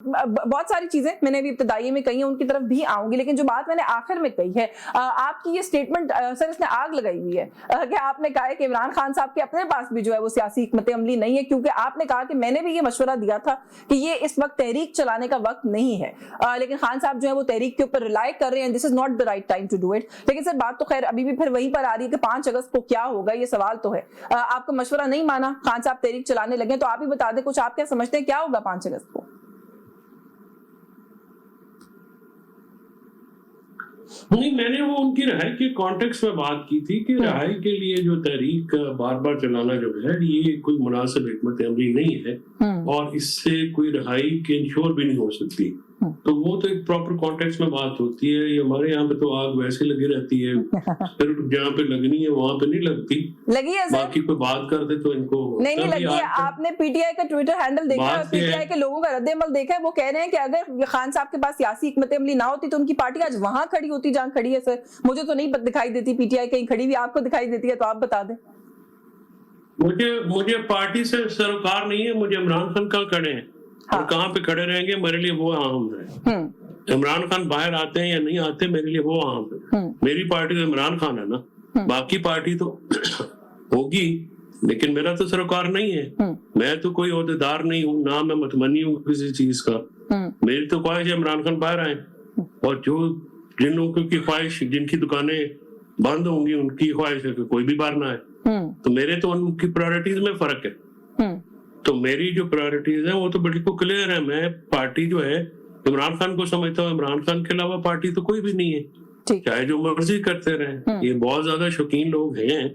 بہت ساری چیزیں میں نے ابھی ابتدائی میں کہی ہیں، ان کی طرف بھی آؤں گی، لیکن جو بات میں نے آخر میں کہی ہے، آپ کی یہ سٹیٹمنٹ سر اس نے آگ لگائی ہوئی ہے کہ آپ نے کہا ہے کہ عمران خان صاحب کے اپنے پاس بھی جو ہے وہ سیاسی حکمت عملی نہیں ہے، کیونکہ آپ نے کہا کہ میں نے بھی یہ مشورہ دیا تھا کہ یہ اس وقت تحریک چلانے کا وقت نہیں ہے، لیکن خان صاحب جو ہے وہ تحریک کے اوپر ریلائی کر رہے ہیں، this is not the right time to do it. لیکن سر بات تو خیر ابھی بھی پھر وہیں پر آ رہی ہے کہ 5 اگست کو کیا ہوگا، یہ سوال تو ہے۔ آپ کا مشورہ نہیں مانا، خان صاحب تحریک چلانے لگے، تو آپ ہی بتا دیں کچھ آپ کیا سمجھتے ہیں کیا ہوگا 5 اگست کو؟ نہیں، میں نے وہ ان کی رہائی کے کانٹیکس میں بات کی تھی کہ رہائی کے لیے جو تحریک بار بار چلانا جو ہے یہ کوئی مناسب حکمت عملی نہیں ہے، اور اس سے کوئی رہائی کے انشور بھی نہیں ہو سکتی۔ تو وہ تو ایک پراپر کانٹیکس میں بات ہوتی ہے، یہ ہمارے یہاں پہ تو آگ ویسے لگی رہتی ہے، پھر جہاں پہ لگنی ہے وہاں پہ نہیں لگتی، لگی ہے باقی کوئی بات کر دے تو ان کو نہیں لگی ہے۔ آپ نے پی ٹی آئی کا ٹویٹر ہینڈل دیکھا ہے، پی ٹی آئی کے لوگوں کا رد عمل دیکھا ہے، وہ کہہ رہے ہیں کہ اگر خان صاحب کے پاس سیاسی حکمت عملی نہ ہوتی تو ان کی پارٹی آج وہاں کھڑی ہوتی جہاں کھڑی ہے۔ سر مجھے تو نہیں دکھائی دیتی پی ٹی آئی کہیں کھڑی ہوئی، آپ کو دکھائی دیتی ہے تو آپ بتا دیں۔ مجھے پارٹی سے سروکار نہیں ہے، مجھے عمران خان کہاں کھڑے ہیں اور کہاں پہ کھڑے رہیں گے میرے لیے وہ اہم ہے۔ عمران خان باہر آتے ہیں یا نہیں آتے میرے لیے وہ اہم ہے۔ میری پارٹی تو عمران خان ہے نا، باقی پارٹی تو ہوگی لیکن میرا تو سروکار نہیں ہے، میں تو کوئی عہدیدار نہیں ہوں، نہ میں متمنی ہوں کسی چیز کا۔ میری تو خواہش ہے عمران خان باہر آئیں، اور جن لوگوں کی خواہش، جن کی دکانیں بند ہوں گی ان کی خواہش ہے کہ کوئی بھی باہر نہ آئے۔ تو میرے تو ان کی پرائرٹیز میں فرق ہے، تو میری جو پرائرٹیز ہیں وہ تو بالکل کلیئر ہے۔ میں پارٹی جو ہے عمران خان کو سمجھتا ہوں، عمران خان کے علاوہ پارٹی تو کوئی بھی نہیں ہے، چاہے جو مرضی کرتے رہیں۔ یہ بہت زیادہ شوقین لوگ ہیں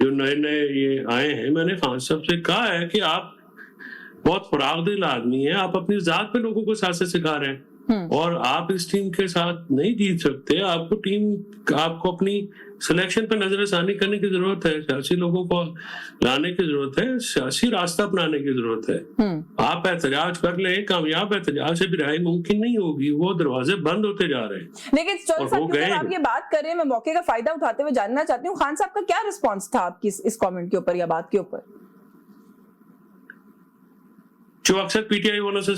جو نئے یہ آئے ہیں۔ میں نے خان صاحب سے کہا ہے کہ آپ بہت فراغ دل آدمی ہیں، آپ اپنی ذات پہ لوگوں کو سیاست سکھا رہے ہیں، اور آپ اس ٹیم کے ساتھ نہیں جیت سکتے۔ آپ کو اپنی سلیکشن پہ نظر ثانی کرنے کی ضرورت ہے، سیاسی لوگوں کو لانے کی ضرورت ہے، سیاسی راستہ اپنانے کی ضرورت ہے۔ آپ احتجاج کر لیں، کامیاب احتجاج سے بھی رہائی ممکن نہیں ہوگی، وہ دروازے بند ہوتے جا رہے ہیں۔ لیکن چودھری صاحب کیونکہ آپ یہ بات کر رہے ہیں، میں موقع کا فائدہ اٹھاتے ہوئے جاننا چاہتی ہوں خان صاحب کا کیا رسپانس تھا آپ کی اس کامنٹ کے اوپر یا بات کے اوپر؟ جو اکثر پی ٹی آئی والوں سے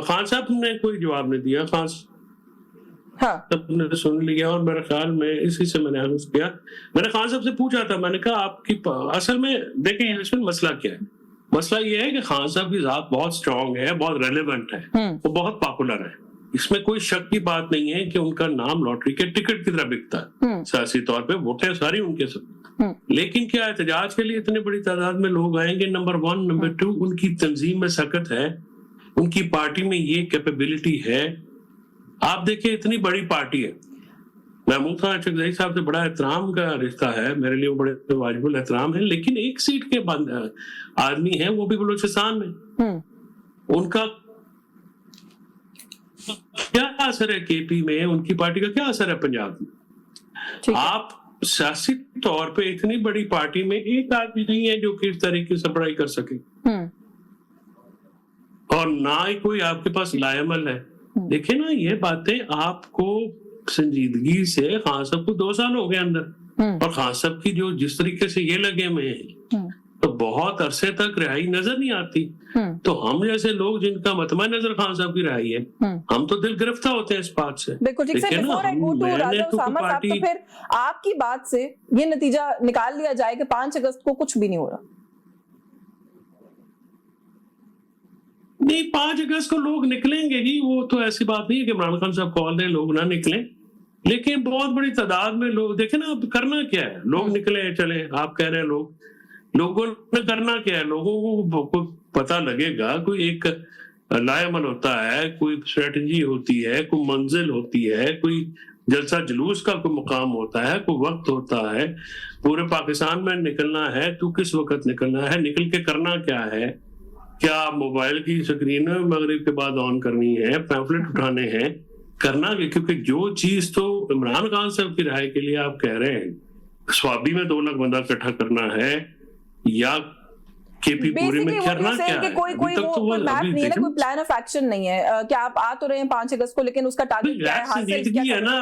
خان صاحب نے کوئی جواب نہیں دیا، خان صاحب نے سن لیا، اور میرے خیال میں اسی سے میں نے عرض کیا، میں نے خان صاحب سے پوچھا تھا، میں نے کہا آپ کی اصل میں دیکھیں اس میں مسئلہ کیا ہے۔ مسئلہ یہ ہے کہ خان صاحب کی ذات بہت اسٹرانگ ہے، بہت ریلیونٹ ہے، وہ بہت پاپولر ہے، اس میں کوئی شک کی بات نہیں ہے کہ ان کا نام لاٹری کے ٹکٹ کی طرح بکتا ہے، سیاسی طور پہ ووٹیں ساری ان کے ساتھ۔ لیکن کیا احتجاج کے لیے اتنی بڑی تعداد میں لوگ آئیں گے؟ نمبر 1، نمبر 2، ان کی تنظیم میں سکت ہے، ان کی پارٹی میں یہ کیپیبلٹی ہے۔ آپ دیکھیں اتنی بڑی پارٹی ہے، محمود خان چغزئی صاحب سے بڑا احترام کا رشتہ ہے، میرے لیے وہ بڑے واجب الاحترام ہیں، لیکن ایک سیٹ کے آدمی ہیں، وہ بھی بلوچستان میں۔ ان کا کیا اثر ہے کے پی میں، ان کی پارٹی کا کیا اثر ہے پنجاب میں؟ آپ سیاسی طور پہ اتنی بڑی پارٹی میں ایک آدمی نہیں ہے جو کس طریقے سے پڑھائی کر سکے، اور نہ ہی کوئی آپ کے پاس لائمل ہے۔ دیکھیں نا، یہ باتیں آپ کو سنجیدگی سے، خان صاحب کو 2 سال ہو گئے اندر، اور خان صاحب کی جو جس طریقے سے یہ لگے ہوئے ہیں تو بہت عرصے تک رہائی نظر نہیں آتی۔ تو ہم جیسے لوگ جن کا مطمع نظر خان صاحب کی رہائی ہے، ہم تو دل گرفتہ ہوتے ہیں اس بات سے۔ بالکل ٹھیک ہے، بفور آئی گو ٹو راجہ اسامہ صاحب، تو پھر آپ کی بات سے یہ نتیجہ نکال لیا جائے کہ 5 اگست کو کچھ بھی نہیں ہو رہا؟ نہیں، 5 اگست کو لوگ نکلیں گے ہی، وہ تو ایسی بات نہیں ہے کہ عمران خان صاحب کال دیں لوگ نہ نکلیں، لیکن بہت بڑی تعداد میں لوگ، دیکھیں نا اب کرنا کیا ہے، لوگ نکلیں چلیں، آپ کہہ رہے ہیں لوگوں نے کرنا کیا ہے، لوگوں کو پتہ لگے گا، کوئی ایک لائمل ہوتا ہے، کوئی اسٹریٹجی ہوتی ہے، کوئی منزل ہوتی ہے، کوئی جلسہ جلوس کا کوئی مقام ہوتا ہے، کوئی وقت ہوتا ہے، پورے پاکستان میں نکلنا ہے تو کس وقت نکلنا ہے، نکل کے کرنا کیا ہے، کیا موبائل کی سکرین مغرب کے بعد آن کرنی ہے، پیمفلٹ اٹھانے ہیں، کرنا کہ کیونکہ جو چیز تو عمران خان صاحب کی رہائی کے لیے آپ کہہ رہے ہیں، سوابی میں 2 لاکھ بندہ اکٹھا کرنا ہے یا केपी पूरे में करना क्या है? कोई अभी तक तो वो मैप नहीं है ना, कोई प्लान ऑफ एक्शन नहीं है कि आप आ तो रहे हैं 5 अगस्त को, लेकिन उसका टारगेट क्या है, संजीदगी है ना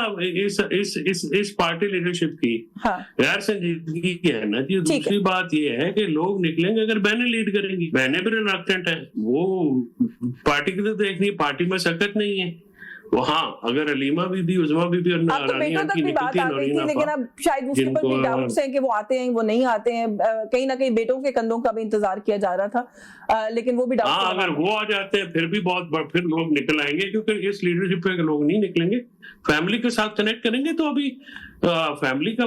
इस पार्टी लीडरशिप की। हाँ। गैर संजीदगी की है ना जी। दूसरी बात ये है कि लोग निकलेंगे अगर बहनें लीड करेंगी, बहनें भी रिलक्टेंट है, वो पार्टी की तो देखनी, पार्टी में सकत नहीं है। हाँ, अगर अलीमा बीबी, उज़मा बीबी और रानी आंटी निकलती है, लेकिन अब शायद उसके ऊपर भी डाउट्स हैं कि वो आते हैं वो नहीं आते हैं। कहीं ना कहीं बेटों के कंधों का भी इंतजार किया जा रहा था, लेकिन वो भी डाउट। हाँ, अगर वो आ जाते हैं फिर भी फिर लोग निकल आएंगे, क्योंकि इस लीडरशिप पे लोग नहीं निकलेंगे, फैमिली के साथ कनेक्ट करेंगे। तो अभी फैमिली का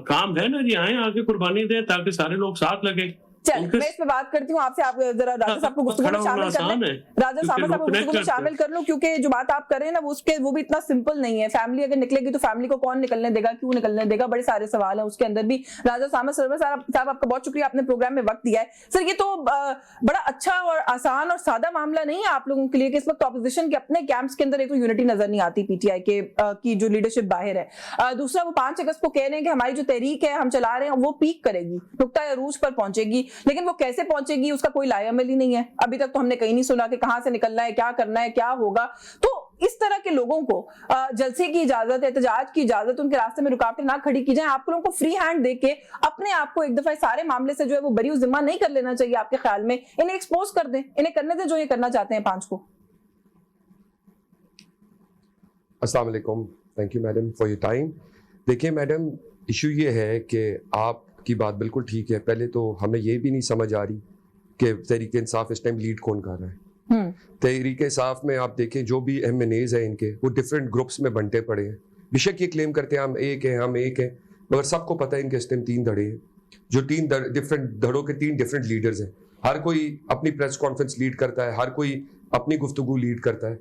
काम है ना जी, आए आगे कुर्बानी दें ताकि सारे लोग साथ लगे। चल, मैं इस पे बात करती हूँ आपसे, आप जरा राजा साहब को गुफ्तगू में शामिल कर लें, राजा साहब को गुफ्तगू में शामिल कर लो, क्योंकि जो बात आप कर रहे हैं ना वो भी इतना सिंपल नहीं है। फैमिली अगर निकलेगी तो फैमिली को कौन निकलने देगा, क्यों निकलने देगा, बड़े सारे सवाल हैं उसके अंदर भी। राजा साहब साहब आपका बहुत शुक्रिया, आपने प्रोग्राम में वक्त दिया है। सर, ये तो बड़ा अच्छा और आसान और सादा मामला नहीं है आप लोगों के लिए कि इस वक्त ऑपोजिशन के अपने कैंप्स के अंदर एक तो यूनिटी नजर नहीं आती पीटीआई के की जो लीडरशिप बाहर है। दूसरा, वो 5 अगस्त को कह रहे हैं कि हमारी जो तहरीक है हम चला रहे हैं वो पीक करेगी, नुक्ता अरूज पर पहुंचेगी, लेकिन वो कैसे पहुंचेगी उसका कोई लायामल ही नहीं है। अभी तक तो हमने कहीं नहीं सुना कि कहां से निकलना है, क्या करना है, क्या होगा। तो इस तरह के लोगों को जलसे की इजाजत, एहतजाज की इजाजत, उनके रास्ते में रुकावटें ना खड़ी की जाए। आप लोगों को फ्री हैंड देके अपने आप को एक दफा सारे मामले से जो है वो बरी जिम्मा नहीं कर लेना चाहिए आपके ख्याल में। इन्हें एक्सपोज कर दें, इन्हें करने दें जो ये करना चाहते हैं 5 को। अस्सलाम वालेकुम, thank you madam for your time. देखिए मैडम, इशू ये है कि आपकी बात बिल्कुल ठीक है। पहले तो हमें ये भी नहीं समझ आ रही कि तहरीक इंसाफ इस टाइम लीड कौन कर रहा है। तहरीक इंसाफ में आप देखें जो भी MNAs हैं इनके, वो डिफरेंट ग्रुप्स में बंटे पड़े हैं। बेशक ये क्लेम करते हैं हम एक हैं, मगर सबको पता है इनके इस टाइम 3 धड़े हैं, जो 3 डिफरेंट धड़ों के 3 डिफरेंट लीडर्स हैं। हर कोई अपनी प्रेस कॉन्फ्रेंस लीड करता है, हर कोई अपनी गुफ्तगू लीड करता है,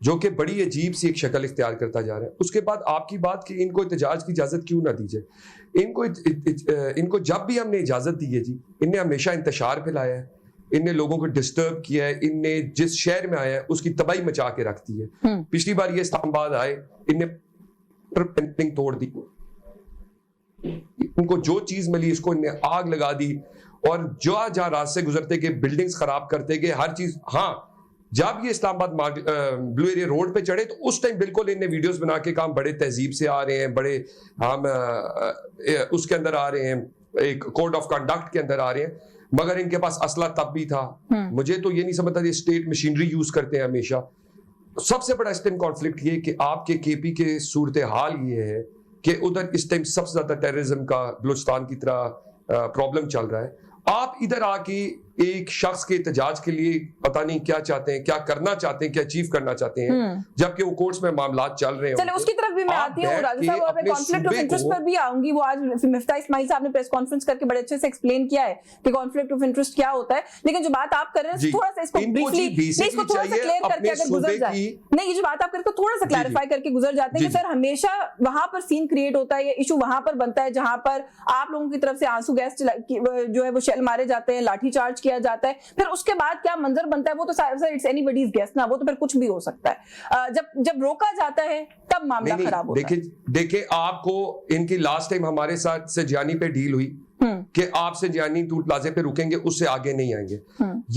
जो कि बड़ी अजीब सी एक शक्ल इख्तियार करता जा रहा है। उसके बाद आपकी बात कि इनको एहतजाज की इजाज़त क्यों ना दी जाए। इनको जब भी हमने इजाज़त दी है जी, इनने हमेशा इंतशार फैलाया है, इनने लोगों को डिस्टर्ब किया है, इनने जिस शहर में आया है उसकी तबाही मचा के रख दी है। पिछली बार ये इस्लामाबाद आए, इनने पेंटिंग तोड़ दी, इनको जो चीज मिली इसको इनने आग लगा दी, और जहाँ रास्ते गुजरते के बिल्डिंग्स खराब करते गए, हर चीज। हाँ, जब ये इस्लामाबाद ब्लू एरिया रोड पे चढ़े तो उस टाइम बिल्कुल इनने वीडियोस बना के काम बड़े तहजीब से आ रहे हैं, बड़े हम उसके अंदर आ रहे हैं, एक कोड ऑफ कंडक्ट के अंदर आ रहे हैं, मगर इनके पास असला तब भी था। मुझे तो ये नहीं समझता, ये स्टेट मशीनरी यूज करते हैं हमेशा। सबसे बड़ा इस टाइम कॉन्फ्लिक्ट ये कि आपके केपी के सूरत हाल ये है कि उधर इस टाइम सबसे ज्यादा टेररिज्म का बलूचिस्तान की तरह प्रॉब्लम चल रहा है। आप इधर आके एक शख्स के एहतजाज के लिए पता नहीं क्या चाहते हैं, क्या करना चाहते हैं, क्या अचीव करना चाहते हैं, जबकि वो कोर्ट्स में मामलात चल रहे हैं। चलिए उसकी तरफ भी मैं आती हूँ राजा साहब, और मैं कॉन्फ्लिक्ट ऑफ इंटरेस्ट पर भी आऊंगी। वो आज मिफ्ता इस्माइल साहब ने प्रेस कॉन्फ्रेंस करके बड़े अच्छे से एक्सप्लेन किया है कि कॉन्फ्लिक्ट ऑफ इंटरेस्ट क्या होता है, लेकिन जो बात आप कर रहे हैं थोड़ा सा इसको ब्रीफली, इसको थोड़ा सा क्लियर करके अगर गुजर जाए, नहीं ये जो बात आप करते हो थोड़ा सा क्लैरिफाई करके गुजर जाते हैं कि सर हमेशा वहां पर सीन क्रिएट होता है, ये इशू वहां पर बनता है जहां पर आप लोगों की तरफ से आंसू गैस जो है वो शेल मारे जाते हैं, लाठी चार्ज किया जाता है, फिर उसके बाद क्या मंजर बनता है वो तो सर इट्स एनीबॉडीज गेस ना, वो तो फिर कुछ भी हो सकता है। जब रोका जाता है तब मामला खराब होता है। देखिए आपको इनकी लास्ट टाइम हमारे साथ सजियानी पे डील हुई कि आप सजियानी टूल प्लाजे पे रुकेंगे, उससे आगे नहीं आएंगे।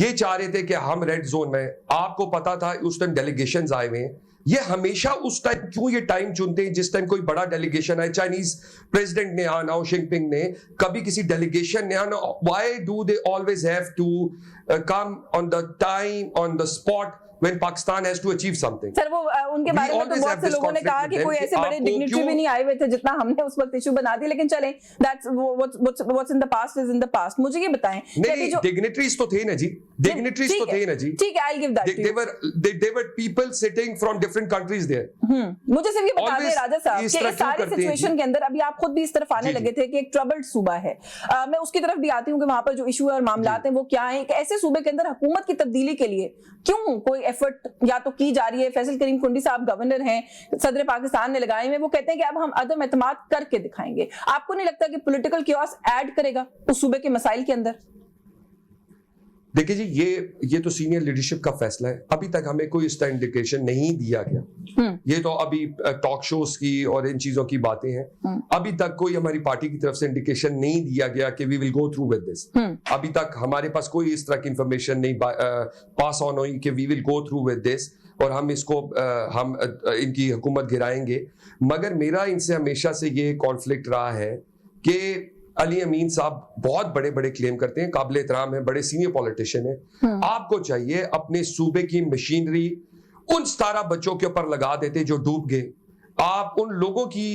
ये चाह रहे थे कि हम रेड जोन में, आपको पता था उस टाइम डेलीगेशंस आए हुए हैं। ये हमेशा उस टाइम क्यों ये टाइम चुनते हैं जिस टाइम कोई बड़ा डेलीगेशन है, चाइनीज प्रेसिडेंट ने आना हो, जिनपिंग ने, कभी किसी डेलीगेशन ने आना, why do they always have to come on the time, on the spot when Pakistan has to achieve something? Sir वो उनके बारे में तो बहुत से लोगों ने कहा कि कोई ऐसे बड़े डिग्निटरी भी नहीं आए हुए थे जितना हमने उस वक्त इशू बना दिया, लेकिन चलें that's what's in the past is in the past। मुझे ये बताएं, नहीं डिग्निटरीज तो थे ना जी, डिग्निटरीज तो थे ना जी, ठीक है, I'll give that to you। they were people sitting from different countries there। मुझे सिर्फ ये बता दें राजा साहब कि इस सारे सिचुएशन के अंदर अभी आप खुद भी इस तरफ आने लगे थे कि एक ट्रबल्ड सूबा है, मैं उसकी तरफ भी आती हूँ कि वहां पर जो इशू और मामलात हैं वो क्या है। ऐसे सूबे के अंदर हुकूमत की तब्दीली के लिए क्यों कोई एफर्ट या तो की जा रही है? फैसल करीम कुंडी साहब गवर्नर हैं, सदर पाकिस्तान ने लगाए हुए, वो कहते हैं कि अब हम अदम एतमाद करके दिखाएंगे। आपको नहीं लगता कि पॉलिटिकल क्योस ऐड करेगा उस सूबे के मसाइल के अंदर? देखिए जी, ये तो सीनियर लीडरशिप का फैसला है, अभी तक हमें कोई इसका इंडिकेशन नहीं दिया गया। ये तो अभी टॉक शोज की और इन चीजों की बातें हैं, अभी तक कोई हमारी पार्टी की तरफ से इंडिकेशन नहीं दिया गया कि we will go through with this. अभी तक हमारे पास कोई इस तरह की इंफॉर्मेशन नहीं पास ऑन हुई कि we will go through with this और हम इसको हम इनकी हुकूमत गिराएंगे। मगर मेरा इनसे हमेशा से ये कॉन्फ्लिक्ट रहा है कि अली अमीन साहब बहुत बड़े बड़े क्लेम करते हैं, काबिल एहतराम है, बड़े सीनियर पॉलिटिशियन है। आपको चाहिए अपने सूबे की मशीनरी उन 17 बच्चों के ऊपर लगा देते जो डूब गए। आप उन लोगों की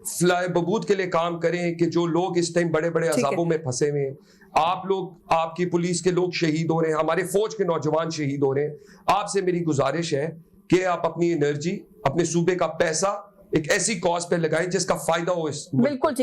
फ्लाई बबूद के लिए काम करें कि जो लोग इस टाइम बड़े बड़े अजाबों में फंसे हुए हैं। आप लोग, आपकी पुलिस के लोग शहीद हो रहे हैं, हमारे फौज के नौजवान शहीद हो रहे हैं। आपसे मेरी गुजारिश है कि आप अपनी एनर्जी, अपने सूबे का पैसा एक ऐसी कॉज पे लगाएं जिसका फायदा हो इस बिल्कुल।